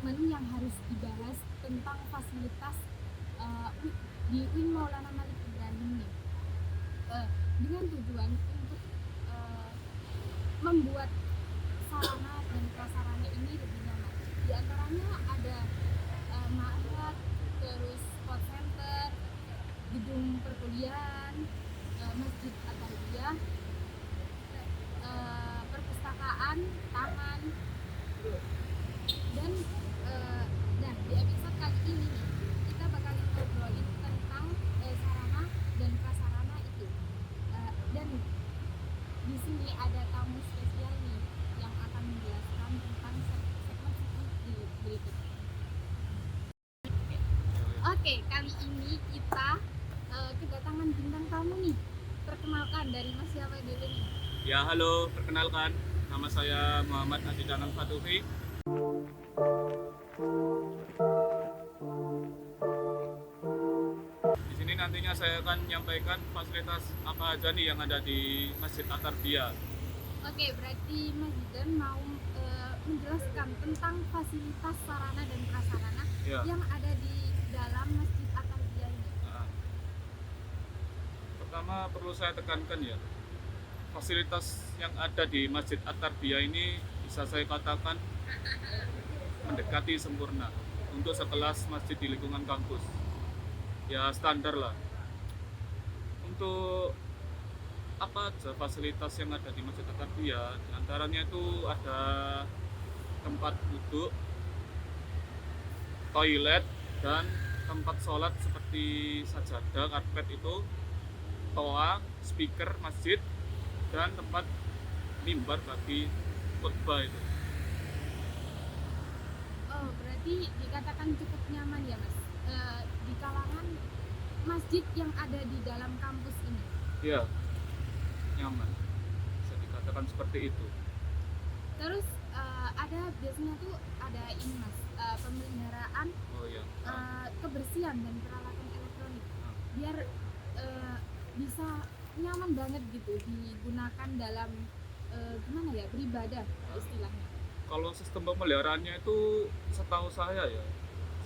momen yang harus dibahas tentang fasilitas di UIN Maulana Malik Ibrahim nih, dengan tujuan untuk membuat sarana dan prasarana ini lebih nyaman. Di antaranya ada ma'had, terus sport center, gedung perkuliahan, masjid at-tarbiyah, perpustakaan, taman, dan nah di episode kali ini nih, kita bakal ngobrolin tentang sarana dan prasarana itu. Dan di sini ada tamu spesial nih yang akan menjelaskan tentang segmen-segmen berikut. Oke, kali ini kita kedatangan bintang tamu nih. Perkenalkan, dari Mas siapa dulu nih? Ya, halo, perkenalkan, nama saya Muhammad Azidan Al-Fatuhi. Di sini nantinya saya akan menyampaikan fasilitas apa aja nih yang ada di Masjid At-Tarbiyah. Oke, berarti Mas Zidan mau menjelaskan tentang fasilitas sarana dan prasarana yang ada di dalam Masjid At-Tarbiyah ini. Pertama perlu saya tekankan ya, fasilitas yang ada di Masjid At-Tarbiyah ini bisa saya katakan mendekati sempurna untuk sekelas masjid di lingkungan kampus. Ya standar lah. Untuk apa aja fasilitas yang ada di Masjid At-Tarbiyah, diantaranya itu ada tempat duduk, toilet, dan tempat sholat seperti sajadah, karpet itu, toa, speaker masjid, dan tempat mimbar bagi khutbah itu. Oh, berarti dikatakan cukup nyaman ya Mas, di kalangan masjid yang ada di dalam kampus ini. Iya, nyaman, bisa dikatakan seperti itu. Terus ada biasanya tuh ada ini Mas, pemeliharaan kebersihan dan peralatan elektronik biar bisa nyaman banget gitu digunakan dalam gimana ya, beribadah istilahnya. Kalau sistem pemeliharaannya itu setahu saya ya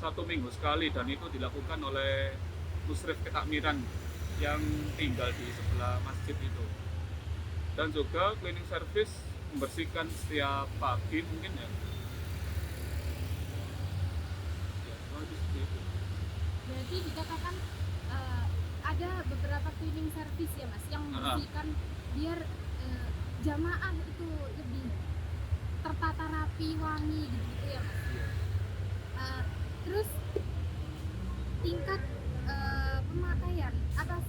1 minggu sekali, dan itu dilakukan oleh musyrif ketakmiran yang tinggal di sebelah masjid itu. Dan juga cleaning service membersihkan setiap pagi mungkin ya. Ya, seperti itu. Berarti dikatakan ada beberapa cleaning service ya Mas yang membersihkan biar jamaah itu lebih tertata rapi, wangi gitu ya Mas. Terus tingkat pemakaian atas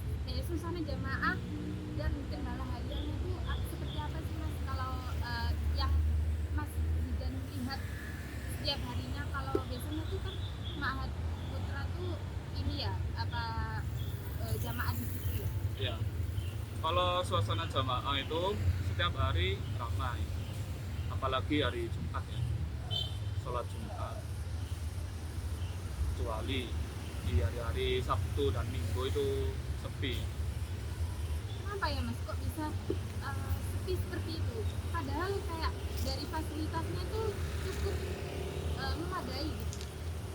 suasana jamaah dan kendala hariannya itu seperti apa sih Mas, kalau yang Mas Zidan lihat setiap harinya? Kalau biasanya tuh kan Ma'had Putra tuh ini ya jamaah di situ ya. Ya. Kalau suasana jamaah itu setiap hari ramai, apalagi hari Jumat ya, sholat Jumat. Kecuali di hari-hari Sabtu dan Minggu itu sepi. Kenapa ya Mas kok bisa sepi seperti itu? Padahal kayak dari fasilitasnya tuh cukup memadai gitu.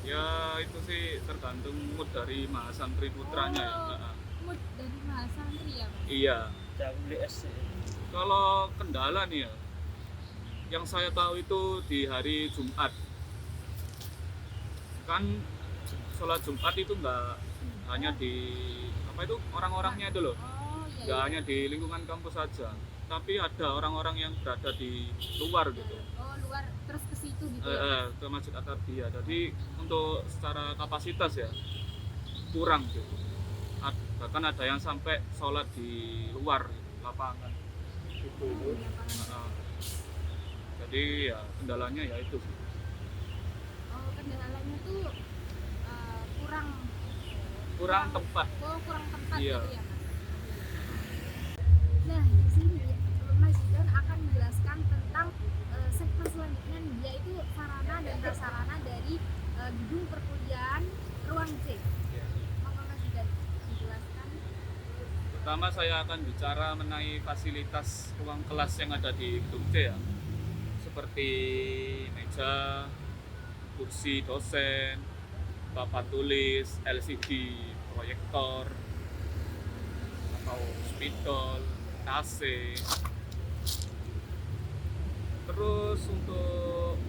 Ya itu sih tergantung mood dari mahasantri putranya ya. Mood dari mahasantri ya Mas? Iya. Kalau kendala nih ya, yang saya tahu itu di hari Jumat kan sholat Jumat itu nggak hanya di orang-orangnya itu loh, nggak hanya di lingkungan kampus saja, tapi ada orang-orang yang berada di luar gitu. Luar, terus ke situ gitu ya? Ke Masjid At-Tarbiyah. Jadi untuk secara kapasitas ya kurang gitu. Bahkan ada yang sampai sholat di luar lapangan gitu. Jadi ya kendalanya ya itu sih. Kendalanya tuh kurang tempat. Kurang tempat iya. Gitu ya Mas. Nah di sini Mas Zidan akan menjelaskan tentang segmen selanjutnya nih, yaitu sarana dan prasarana dari gedung perkuliahan ruang C. Monggo Mas Zidan dijelaskan. Pertama saya akan bicara mengenai fasilitas ruang kelas yang ada di gedung C ya, seperti meja, kursi dosen, papan tulis, LCD, proyektor, atau spidol, AC. Terus untuk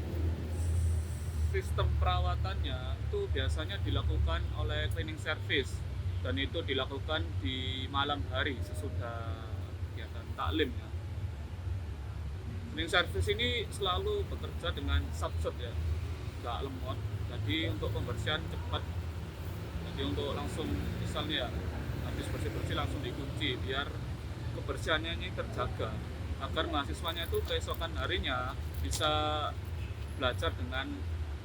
sistem perawatannya itu biasanya dilakukan oleh cleaning service, dan itu dilakukan di malam hari sesudah kegiatan taklim ya. Cleaning service ini selalu bekerja dengan subset ya, nggak lemot. Jadi untuk pembersihan cepat. Jadi untuk langsung misalnya ya, habis bersih-bersih langsung dikunci biar kebersihannya ini terjaga, agar mahasiswanya itu keesokan harinya bisa belajar dengan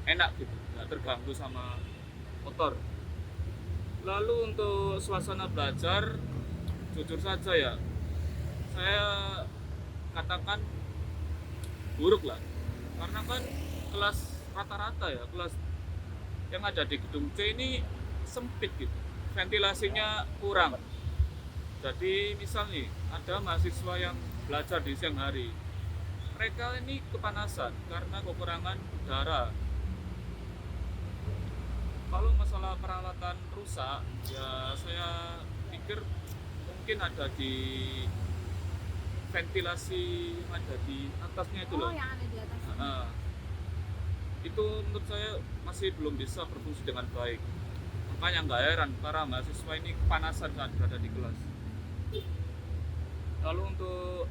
enak gitu, nggak terganggu sama kotor. Lalu untuk suasana belajar, jujur saja ya, saya katakan buruk lah, karena kan kelas rata-rata ya, kelas yang ada di gedung C ini sempit gitu, ventilasinya kurang. Jadi misal nih ada mahasiswa yang belajar di siang hari, mereka ini kepanasan karena kekurangan udara. Kalau masalah peralatan rusak ya, saya pikir mungkin ada di ventilasi yang ada di atasnya itu loh. yang ada di atas. Itu menurut saya masih belum bisa berfungsi dengan baik. Makanya nggak heran para mahasiswa ini kepanasan saat berada di kelas. Lalu untuk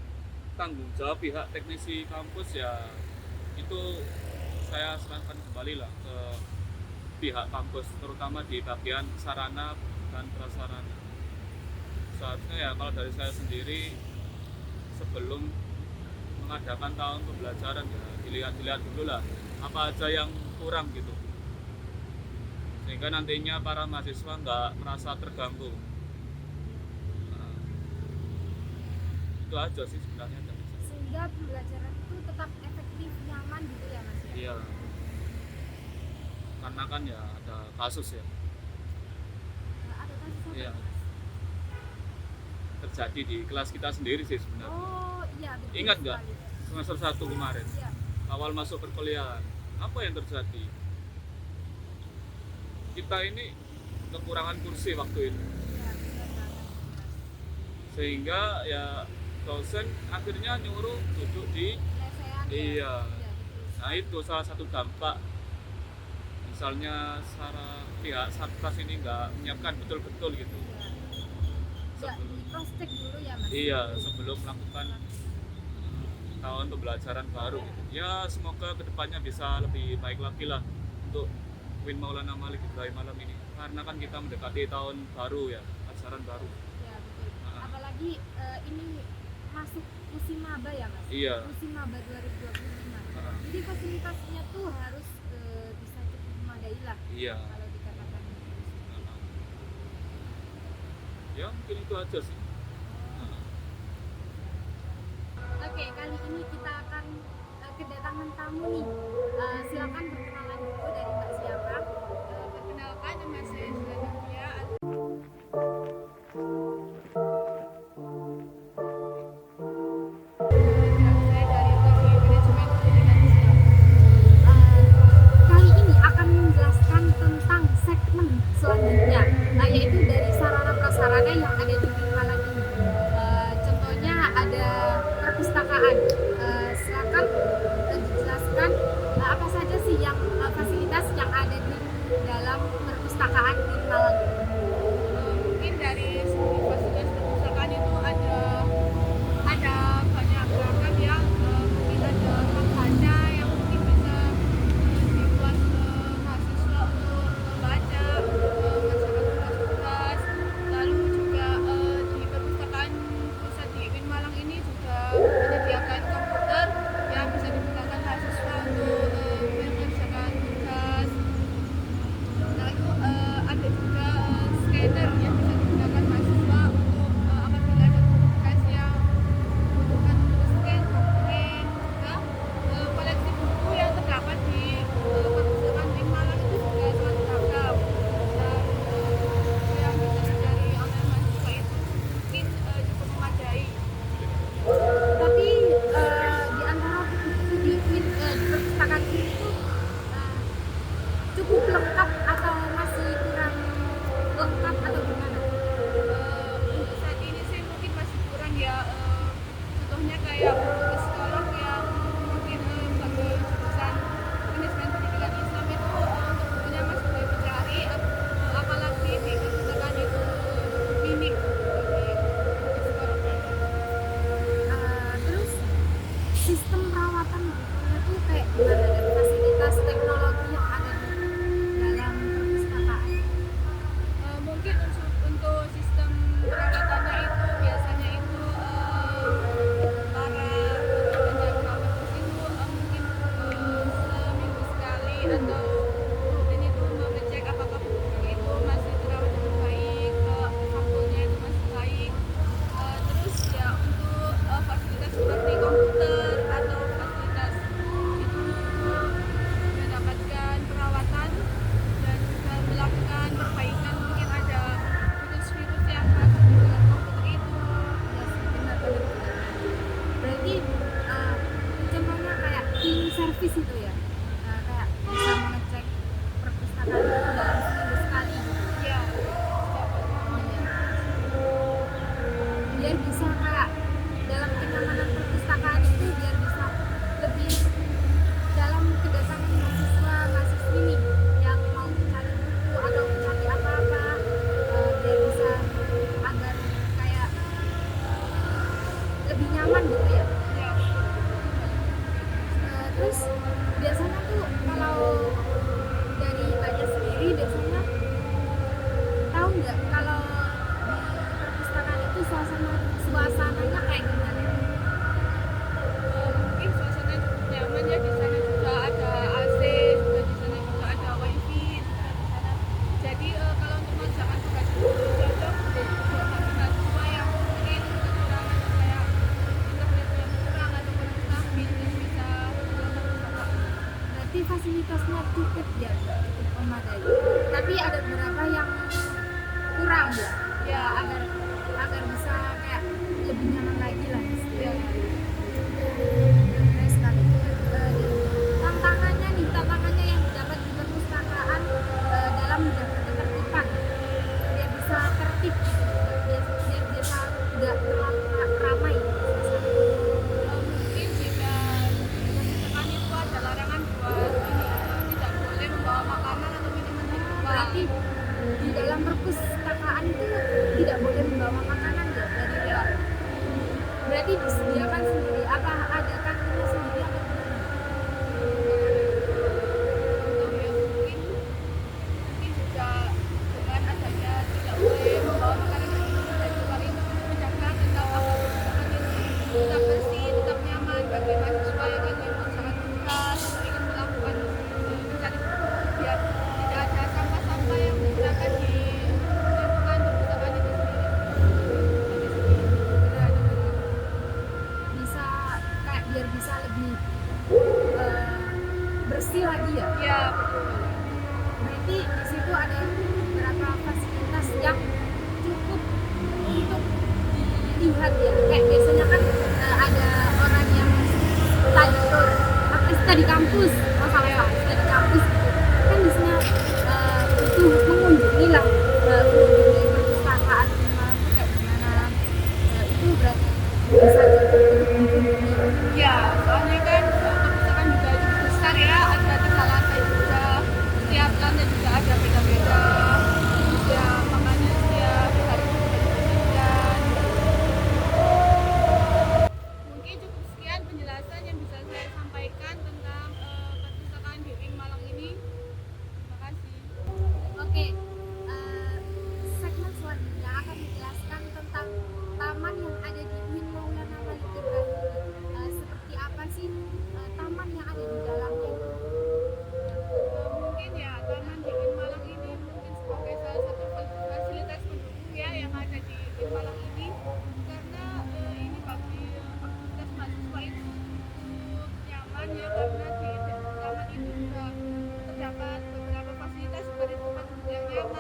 tanggung jawab pihak teknisi kampus ya, itu saya serahkan kembali lah ke pihak kampus, terutama di bagian sarana dan prasarana. Seharusnya ya kalau dari saya sendiri, sebelum mengadakan tahun pembelajaran ya dilihat dulu lah apa aja yang kurang gitu, sehingga nantinya para mahasiswa nggak merasa terganggu. Nah, itu aja sih sebenarnya dari saya. Sehingga pembelajaran itu tetap efektif, nyaman gitu ya Mas ya? Iya, karena kan ya ada kasus ya. Ada kasus apa Iya. Mas? Terjadi di kelas kita sendiri sih sebenarnya. Oh iya betul. Ingat nggak? sekali. Semester 1 kemarin, Iya. awal masuk perkuliahan, apa yang terjadi? Kita ini kekurangan kursi waktu itu, Iya, benar banget, Mas. sehingga ya dosen akhirnya nyuruh duduk di Lesehan ya? iya. Betul. Nah itu salah satu dampak, misalnya pihak satgas ini nggak menyiapkan betul-betul gitu. Iya. Nggak di cross check dulu ya Mas? Iya, sebelum melakukan tahun pembelajaran baru gitu. Ya semoga kedepannya bisa lebih baik lagi lah untuk Win Maulana Malik Ibrahim malam ini, karena kan kita mendekati tahun baru ya, ajaran baru. Iya betul. Nah. Apalagi ini masuk musim maba ya Mas? Iya. Musim maba 2025. Nah. Jadi fasilitasnya tuh harus bisa cukup memadai lah Iya. kalau dikatakan. Nah. Ya mungkin itu aja sih. Nah. Oke, kali ini kita akan kedatangan tamu nih. Silakan perkenalan dulu dari Mbak siapa. Perkenalkan, nama saya Zulanuria. Saya dari Teknik Manajemen Finansial. Kali ini akan menjelaskan tentang segmen selanjutnya, yaitu dari sarana prasarana yang ada di Malang ini. Contohnya ada perpustakaan. atau rutin itu mengecek apakah buku itu masih terawat dengan baik, sampulnya itu masih baik. Terus ya untuk fasilitas seperti komputer atau fasilitas itu mendapatkan perawatan dan juga melakukan perbaikan, mungkin ada virus-virus yang masuk di dalam komputer itu. Ya sih, benar-benar. Berarti contohnya kayak cleaning service itu ya, kayak bisa mengecek perpustakaan itu dalam seminggu sekali gitu. Ya, Oh iya. Biar bisa kayak dalam kenyamanan perpustakaan itu biar bisa lebih dalam kedatangan mahasiswa nih yang mau mencari buku atau mencari apa-apa, biar bisa agar kayak lebih nyaman gitu ya. ya. Terus biasanya tuh kalau dari Mbaknya sendiri biasanya tahu nggak kalau di perpustakaan itu suasananya kayak gimana? Mungkin suasana cukup nyaman ya, di sana juga ada AC, juga di sana juga ada wifi juga di sana. Jadi kalau untuk mengerjakan tugas itu cocok buat mahasiswa yang mungkin kekurangan kayak internet yang kurang atau kurang stabil, dan bisa ke perpustakaan. Berarti fasilitasnya cukup ya, cukup memadai. Tapi ada beberapa yang kurang ya, Ya, agar bisa kayak lebih nyaman lagi lah ya. istilahnya. Keren sekali. Tantangannya yang didapat di perpustakaan dalam menjaga ketertiban, biar bisa tertib gitu, biar bisa nggak terlalu ramai suasana. Mungkin jika di perpustakaan itu ada larangan buat ini, tidak boleh membawa makanan atau minuman di luar. Berarti di dalam perpustakaan itu tidak boleh membawa makanan ya dari luar. Berarti disediakan sendiri, apa ada kantinnya sendiri atau gimana? Untuk yang mungkin juga dengan adanya tidak boleh membawa makanan dan minuman dari luar itu menjaga tetap agar perpustakaan itu tetap bersih, tetap nyaman bagi mahasiswa yang ingin mengerjakan tugas atau ingin melakukan mencari buku, biar tidak ada sampah-sampah yang berserakan di lingkungan perpustakaan itu sendiri. Bisa kayak biar bisa lebih bersih lagi ya. Ya, betul. Berarti di situ ada beberapa fasilitas yang cukup untuk dilihat ya. Kayak biasanya kan ada orang yang study kampus, study kampus gitu. Kan biasanya butuh mengunjungi lah, mengunjungi perpustakaan Malang tuh kayak gimana. Itu berarti bisa cukup untuk dikunjungi. Ya, soalnya kan perpustakaan juga cukup besar ya, ada 3 lantai juga. Setiap lantai juga ada beda-beda. Ya, makanya setiap hari juga dibersihkan. Mungkin cukup sekian penjelasan yang bisa saya sampaikan tentang perpustakaan di UIN Malang ini. Terima kasih. Oke, segmen selanjutnya akan menjelaskan tentang taman yang ada di UIN Maulana Malik Ibrahim. Seperti apa sih taman yang ada di dalamnya itu? Mungkin ya taman di UIN Malang ini mungkin sebagai salah satu fasilitas pendukung ya yang ada di UIN Malang ini, karena ini bagi aktivitas mahasiswa itu cukup nyaman ya, karena di taman itu juga terdapat beberapa fasilitas seperti tempat duduk yang nyaman,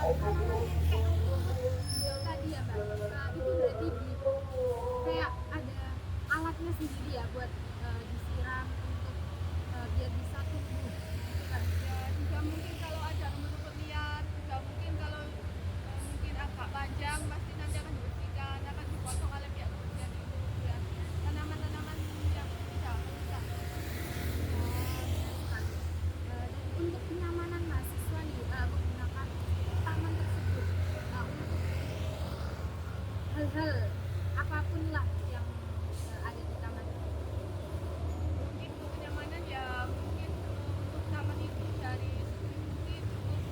Kalau masih kayak rumput tadi ya mbak, itu berarti di kayak ada alatnya sendiri ya buat disiram untuk biar bisa tumbuh gitu kan. Ya juga mungkin kalau ada rumput-rumput liar, juga mungkin kalau mungkin agak panjang pasti nanti akan dibersihkan, akan dipotong oleh pihak kebersihan itu biar tanaman-tanaman yang tidak rusak. Dan untuk kenyamanan mahasiswa nih menggunakan taman tersebut untuk hal-hal apapun lah yang ada di taman. Mungkin untuk kenyamanan ya mungkin untuk taman itu dari segi mungkin cukup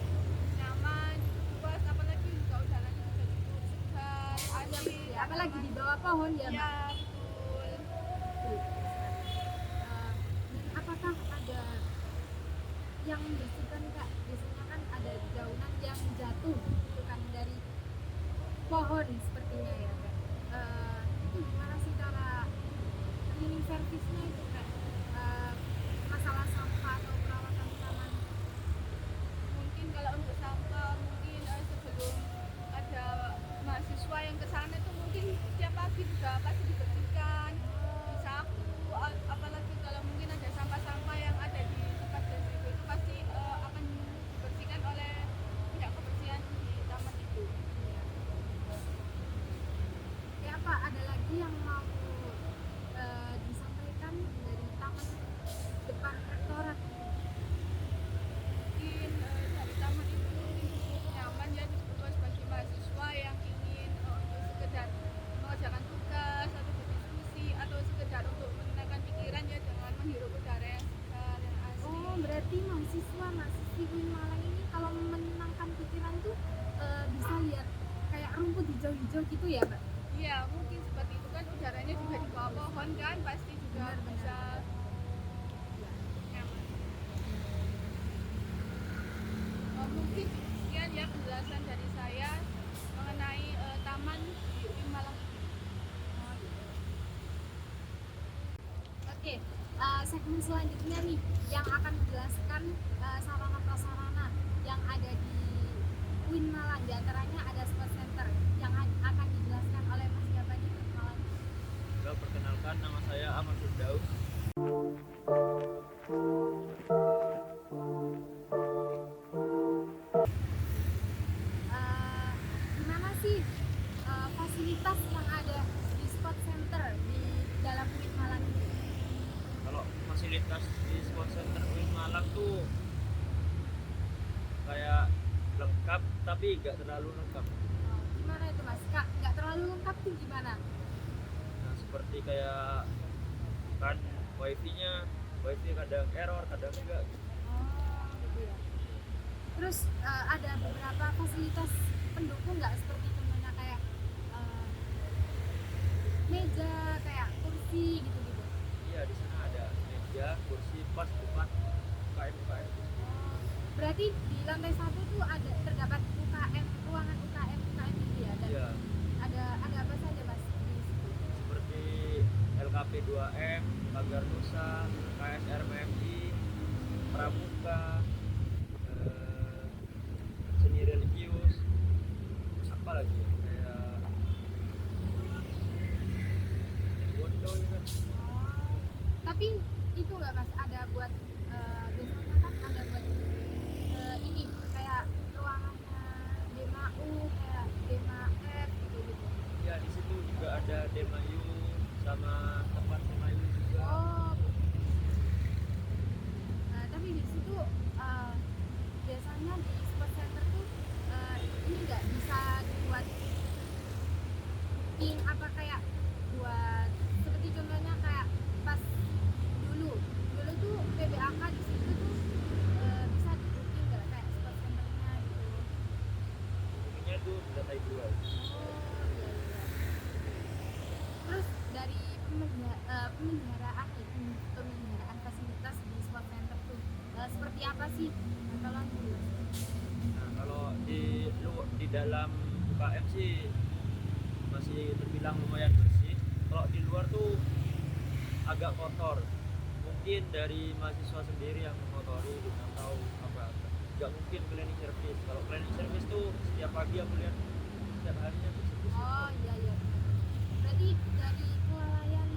nyaman, luas, apalagi juga udaranya juga cukup segar, asri, Ya, apalagi di bawah pohon ya mbak. ya betul. Apakah ada yang membersihkan kak? Biasanya kan ada dedaunan yang jatuh gitu kan dari pohon sepertinya ya kak. Itu gimana sih cara cleaning service-nya itu kak? Masalah sampah atau perawatan taman? Mungkin kalau untuk sampah mungkin sebelum ada mahasiswa yang ke sana itu mungkin setiap pagi juga pasti dibersihkan, disapu, apalagi kalau mungkin ada sampah-sampah yang ada di tempat residu itu pasti akan dibersihkan oleh pihak kebersihan di taman itu. Ya apa ada lagi yang mau disampaikan dari taman depan rektorat? Mungkin dari taman itu mungkin cukup nyaman ya dibuat bagi mahasiswa yang ingin untuk sekedar mengerjakan tugas atau berdiskusi atau sekedar untuk menenangkan pikiran ya dengan menghirup udara yang segar dan asri. Oh, berarti mahasiswi Win Malang ini kalau menenangkan pikiran tuh bisa lihat kayak rumput hijau-hijau gitu ya, Mbak? Iya mungkin seperti itu kan udaranya juga di bawah pohon kan pasti juga Benar-benar. bisa nyaman. Mungkin sekian ya penjelasan dari saya mengenai taman di UIN Malang ini. Oke, segmen selanjutnya nih yang akan menjelaskan sarana prasarana yang ada di UIN Malang. Di antaranya ada sport center yang akan dijelaskan oleh Mas Gabani Malang. Perkenalkan, nama saya Ahmad Firdaus. Gimana sih fasilitas yang ada di sport center di dalam UIN Malang ini? Kalau fasilitas di sport center UIN Malang tuh kayak lengkap tapi nggak terlalu lengkap. Gimana itu Mas? Kak, nggak terlalu lengkap tuh gimana? Nah, seperti kayak kan wifi kadang error, kadang enggak. Oh, gitu ya. Terus ada beberapa fasilitas pendukung nggak seperti contohnya kayak meja, kayak kursi gitu-gitu. Iya, di sana ada meja, kursi, pas depan UKM. Berarti di lantai satu tuh ada terdapat UKM, ruangan UKM gitu ya. Dan Iya, ada apa saja Mas di situ? seperti LKP 2M, Pagar Nusa, KSR MMI, Pramuka, seni religius, apa lagi ya? Kayak Taekwondo ya kan. Tapi itu nggak Mas ada buat biasanya kan ada buat ini kayak ruangannya DMAU kayak DMAF gitu. Ya di situ juga ada Demayu sama tempat Demayu juga. Oh. Tapi di situ biasanya di sport center tuh ini nggak bisa dibuat pin apa kayak buat seperti contohnya kayak pas dulu tuh PBAK di situ tuh bisa dibuat nggak kayak sport centernya gitu. Mungkinnya tuh di lantai 2. Oh, iya. Terus dari pemeliharaan fasilitas di sport center tuh seperti apa sih? Nah, tolong dulu. Nah kalau di dalam UKM sih masih terbilang lumayan bersih. Kalau di luar tuh agak kotor. Mungkin dari mahasiswa sendiri yang mengotori atau apa. Nggak mungkin cleaning service. Kalau cleaning service tuh pagi aku lihat setiap harinya bersih. Oh iya iya. Berarti dari kelalaian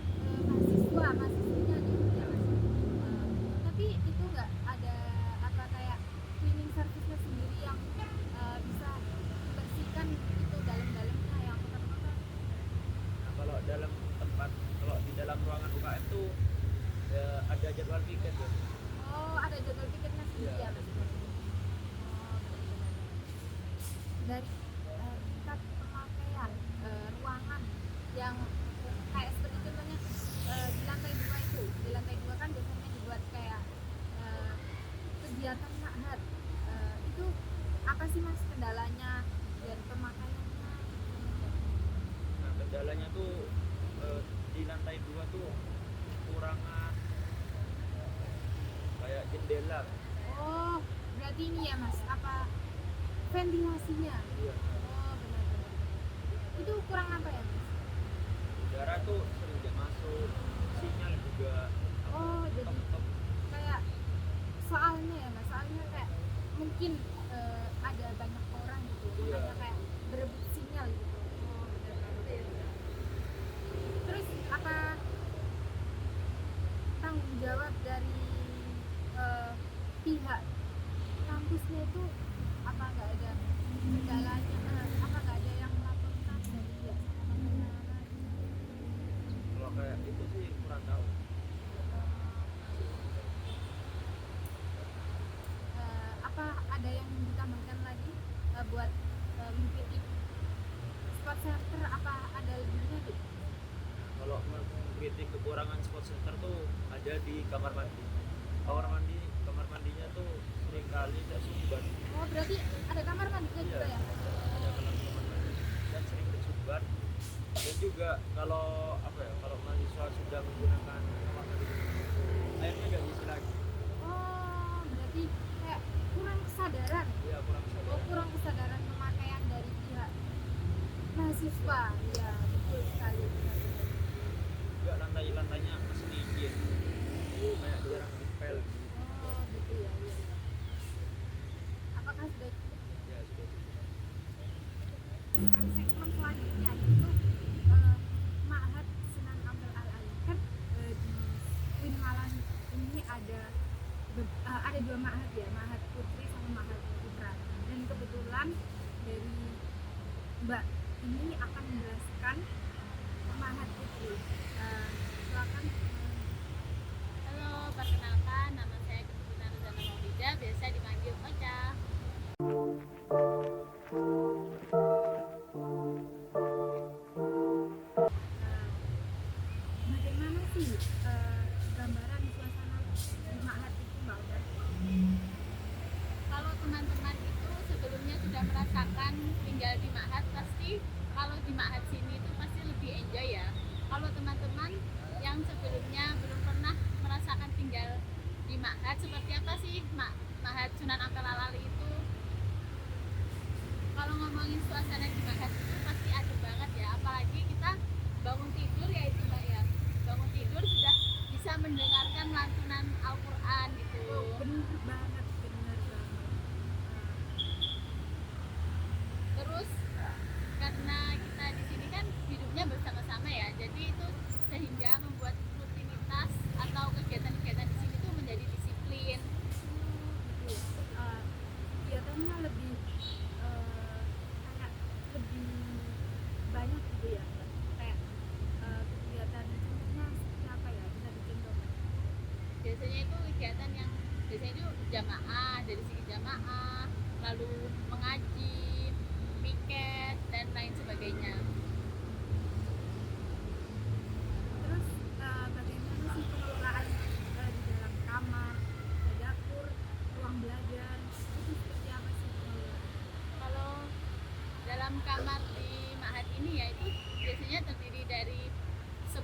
mahasiswanya gitu ya mas. Tapi itu nggak ada apa kayak cleaning service-nya sendiri yang bisa membersihkan itu dalam-dalamnya yang kotor-kotor. Nah, kalau di dalam ruangan UKM tuh ya, ada jadwal piket ya. Oh ada jadwal piketnya sendiri Iya, ya ada mas. jadwal. Oh benar-benar. Dari tingkat pemakaian ruangan yang kayak seperti contohnya di lantai 2 itu, di lantai 2 kan biasanya dibuat kayak kegiatan ma'had. Itu apa sih mas kendalanya dan pemakaiannya? Nah, kendalanya tuh di lantai 2 tuh kekurangan kayak jendela. Oh berarti ini ya mas apa ventilasinya? Iya. Oh benar-benar. Itu kurang apa ya mas? Udara tuh sering gak masuk, sinyal juga Oh jadi top. kayak soalnya ya mas, soalnya kayak mungkin ada banyak orang gitu, Iya. makanya kayak berebut sinyal gitu. Oh benar-benar. Terus apa tanggung jawab dari pihak kampusnya itu, apa nggak ada kendalanya, apa nggak ada yang melaporkan dari pihak sama pengelola? Kalau kayak itu sih kurang tahu. Apa ada yang ditambahkan lagi buat mengkritik spot center, apa ada lebihnya gitu? Kalau mengkritik kekurangan spot center tuh ada di kamar mandi. Kamar mandinya tuh sering kali tidak sumbat. Oh berarti ada kamar mandinya juga ya? Ada kamar mandi dan sering bersumbat. Dan juga kalau kalau mahasiswa sudah menggunakan kamar mandi, airnya nggak diisi lagi. Oh berarti kayak kurang kesadaran. Iya, kurang Oh sadar. kurang kesadaran pemakaian dari pihak mahasiswa. Ya betul sekali. Juga lantainya masih licin, kayak jarang dipel. Oh gitu ya. Iya, iya. Apakah sudah cukup? Ya sudah. Sekarang segmen selanjutnya yaitu Ma'had Sunan Ampel Al Alim. Kan di Uin Malang ini ada dua ma'had ya, Ma'had Putri sama Ma'had Putra. Dan kebetulan dari Mbak ini akan menjelaskan Ma'had Putri. Silakan. Halo, perkenalkan nama saya Keturunan Rozana Maulida, biasa dipanggil Ocha. Bagaimana sih gambaran suasana di Ma'had itu Mbak Oda? Kalau teman-teman itu sebelumnya sudah merasakan tinggal di Ma'had, pasti kalau di Ma'had sini itu pasti lebih enjoy ya. Kalau teman-teman yang sebelumnya belum pernah merasakan tinggal di Ma'had, seperti apa sih Ma'had Sunan Ampel Al Alim itu? Kalau ngomongin suasana di Ma'had itu pasti adem banget ya, apalagi kita bangun tidur ya itu Mbak ya. Bangun tidur sudah bisa mendengarkan lantunan Al-Quran gitu. Bener banget, bener banget. Terus karena kita di sini kan hidupnya bersama-sama ya, jadi itu sehingga membuat rutinitas atau kegiatan-kegiatan di sini tuh menjadi disiplin. Gitu ya. Kegiatannya lebih kayak lebih banyak gitu ya, kayak kegiatan contohnya seperti apa ya, bisa dicontohkan? Biasanya itu kegiatan yang biasanya itu jamaah, dari segi jamaah, lalu mengaji, piket dan lain sebagainya. Terus bagaimana sih pengelolaan di dalam kamar, dapur, ruang belajar, itu seperti apa sih pengelolaan? Kalau dalam kamar di Ma'had ini ya itu biasanya terdiri dari 10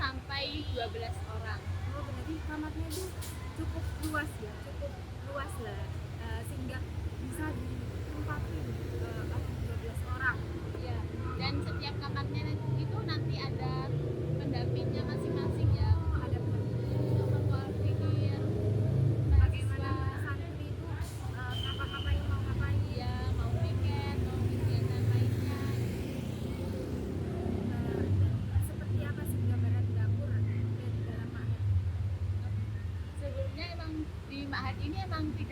sampai 12 orang. Oh berarti kamarnya itu cukup luas ya, cukup luas lah, sehingga bisa ditempati oleh 12 orang. Ya, dan setiap kamarnya itu nanti ada pendampingnya masing-masing ya. Oh ada pendamping. Untuk memkoordinir Bagaimana mahasiswa, santri itu ngapa-ngapain mau ngapain? ya mau piket, mau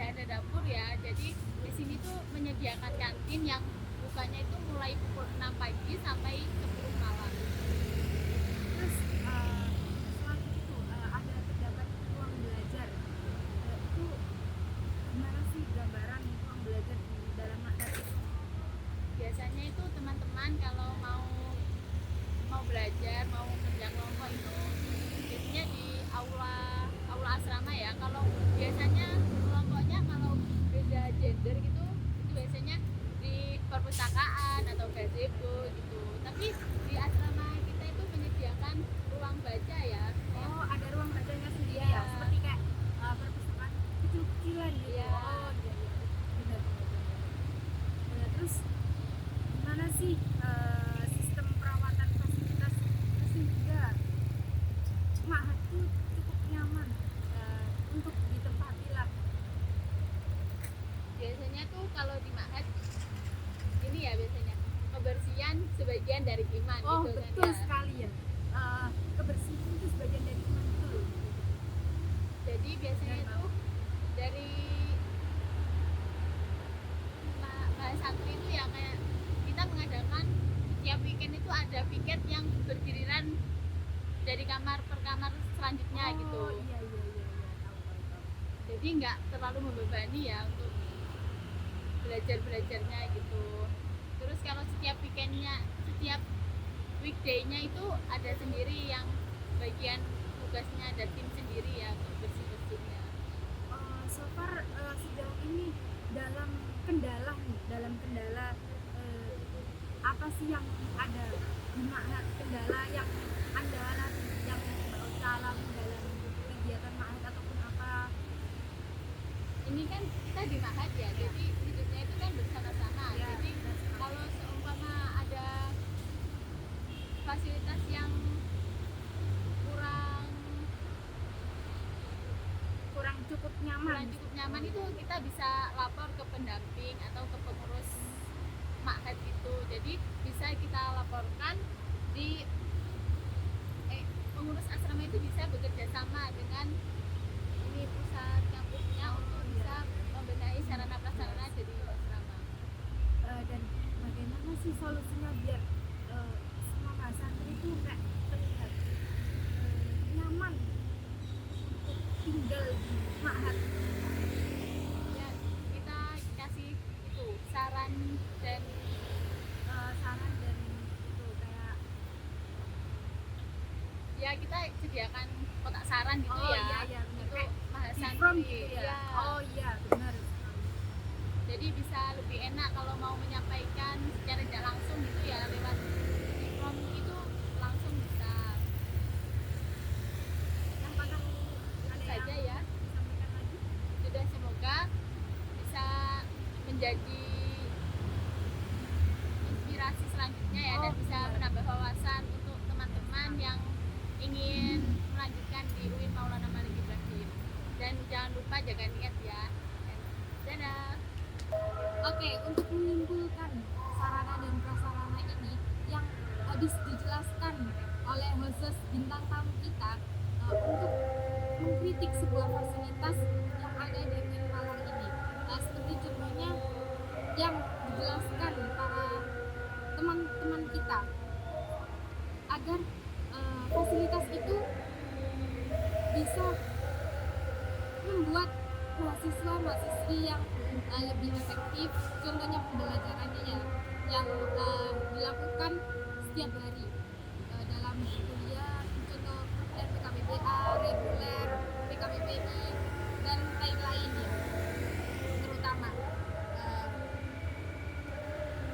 tidak ada dapur ya. Jadi di sini tuh menyediakan kantin yang bukanya itu mulai pukul 6 pagi sampai 10 malam. Terus selain itu ada terdapat ruang belajar. Itu gimana sih gambaran ruang belajar di dalam Ma'had itu? Biasanya itu teman-teman kalau mau belajar, mau kerja kelompok itu biasanya di aula asrama ya. Kalau biasanya kelompoknya kalau beda gender gitu itu biasanya di perpustakaan atau gazebo gitu. Tapi di asrama kita itu menyediakan ruang baca ya. Oh, ada ruang bacanya sendiri Iya. ya, seperti kayak perpustakaan kecil-kecilan gitu. Iya. Oh, iya, iya. Benar. Nah, terus gimana sih sistem perawatan fasilitas sehingga Ma'had itu cukup nyaman untuk ditempati lah. Biasanya tuh kalau di Ma'had ini ya biasanya kebersihan sebagian dari iman Oh, gitu betul kan ya. sekali ya. Kebersihan itu sebagian dari iman, betul. Jadi biasanya Benar itu dari santri itu ya kayak kita mengadakan setiap weekend itu ada piket yang berdiriran dari kamar per kamar selanjutnya Oh, gitu. iya, tahu. Jadi nggak terlalu membebani ya untuk belajarnya gitu. Terus kalau setiap weekendnya, setiap weekday-nya itu ada sendiri yang bagian tugasnya, ada tim sendiri ya untuk bersih-bersihnya. So far sejauh ini dalam kendala apa sih yang ada di Ma'had, kendala yang Anda alami, yang Mbak Ocha alami dalam kegiatan Ma'had ataupun apa? Ini kan kita di Ma'had ya, jadi hidupnya itu kan bersama-sama. Ya, Jadi kalau seumpama ada fasilitas yang kurang cukup nyaman. itu kita bisa lapor ke pendamping atau ke pengurus Ma'had gitu. Jadi bisa kita laporkan di pengurus asrama itu bisa bekerja sama dengan ini pusat kampusnya untuk bisa membenahi sarana prasarana jadi asrama. Dan bagaimana sih solusinya biar semua santri itu kayak terlihat nyaman untuk tinggal di Ma'had? Ya, kita kasih itu saran dan itu kayak ya kita sediakan kotak saran gitu oh ya. iya benar, Untuk kayak mahasiswa from gitu ya. Iya. Oh iya benar. Jadi bisa lebih enak kalau mau menyampaikan secara tidak langsung gitu ya lewat form itu langsung bisa. Yang padang ada Saja yang ya. disampaikan lagi. Sudah semoga bisa menjadi inspirasi selanjutnya ya dan bisa menambah wawasan untuk teman-teman yang ingin melanjutkan di UIN Maulana Malik Ibrahim. Dan jangan lupa jaga niat ya. Dadah. Oke, untuk menyimpulkan sarana dan prasarana ini yang habis dijelaskan oleh host bintang tamu kita untuk mengkritik sebuah fasilitas yang ada di UIN Malang ini. Seperti contohnya yang dijelaskan para teman-teman kita agar fasilitas itu bisa membuat mahasiswa-mahasiswi yang lebih efektif, contohnya pembelajarannya ya, yang dilakukan setiap hari dalam kuliah, contoh PKBBA, reguler, PKBPI, dan lain-lainnya. Terutama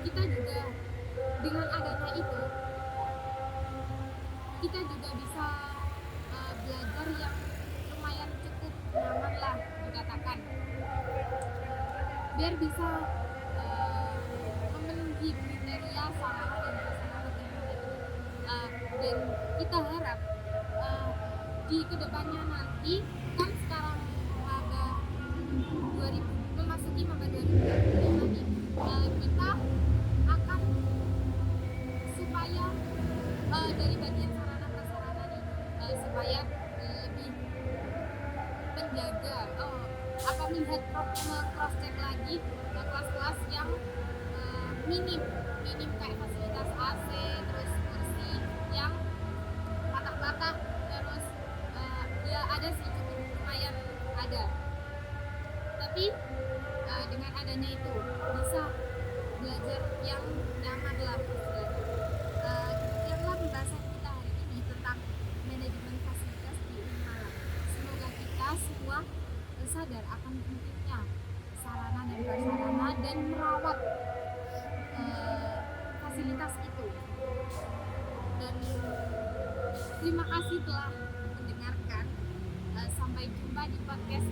kita juga dengan adanya itu kita juga bisa belajar yang lumayan cukup nyaman lah dikatakan, biar bisa memenuhi kriteria sarana dan prasarana yang ada ini. Dan kita harap di kedepannya nanti kan sekarang memasuki maba 2025 nih, kita akan supaya dari bagian sarana prasarana nih supaya lebih menjaga melihat cross check lagi ke kelas-kelas yang minim kayak fasilitas AC, terus kursi yang patah-patah, terus ya ada sih cukup lumayan ada, tapi dengan adanya itu bisa belajar yang nyaman lah istilahnya. Demikianlah pembahasan kita hari ini tentang manajemen fasilitas di Unmalang. Semoga kita semua sadar akan pentingnya sarana dan prasarana dan merawat fasilitas itu. Dan terima kasih telah mendengarkan. Sampai jumpa di podcast